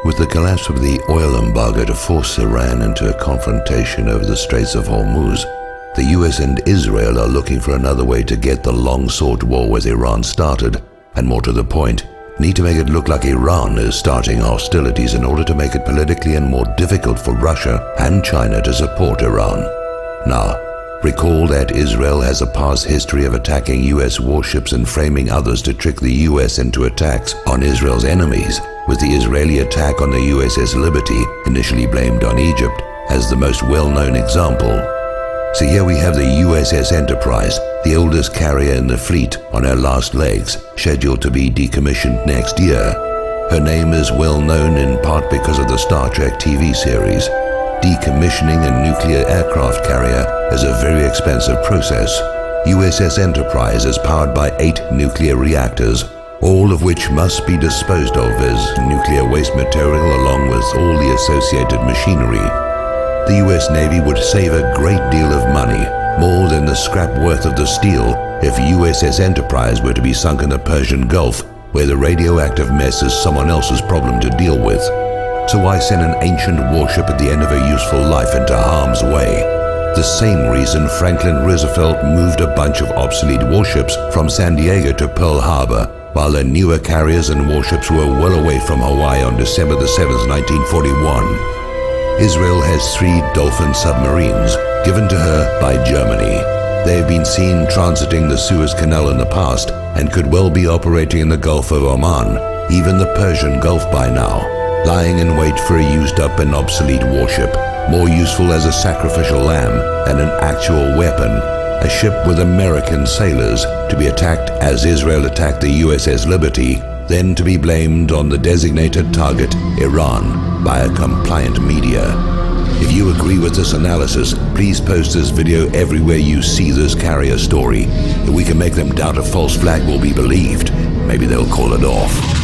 With the collapse of the oil embargo to force Iran into a confrontation over the Straits of Hormuz, the US and Israel are looking for another way to get the long-sought war with Iran started, and more to the point, need to make it look like Iran is starting hostilities in order to make it politically and more difficult for Russia and China to support Iran. Now, recall that Israel has a past history of attacking US warships and framing others to trick the US into attacks on Israel's enemies, with the Israeli attack on the USS Liberty, initially blamed on Egypt, as the most well-known example. So here we have the USS Enterprise, the oldest carrier in the fleet, on her last legs, scheduled to be decommissioned next year. Her name is well known in part because of the Star Trek TV series. Decommissioning a nuclear aircraft carrier is a very expensive process. USS Enterprise is powered by 8 nuclear reactors, all of which must be disposed of as nuclear waste material along with all the associated machinery. The US Navy would save a great deal of money, more than the scrap worth of the steel, if USS Enterprise were to be sunk in the Persian Gulf, where the radioactive mess is someone else's problem to deal with. So why send an ancient warship at the end of a useful life into harm's way? The same reason Franklin Roosevelt moved a bunch of obsolete warships from San Diego to Pearl Harbor, while their newer carriers and warships were well away from Hawaii on December the 7th, 1941. Israel has 3 Dolphin submarines, given to her by Germany. They have been seen transiting the Suez Canal in the past and could well be operating in the Gulf of Oman, even the Persian Gulf by now, lying in wait for a used-up and obsolete warship, more useful as a sacrificial lamb than an actual weapon, a ship with American sailors to be attacked as Israel attacked the USS Liberty, then to be blamed on the designated target, Iran, by a compliant media. If you agree with this analysis, please post this video everywhere you see this carrier story. If we can make them doubt a false flag will be believed, maybe they'll call it off.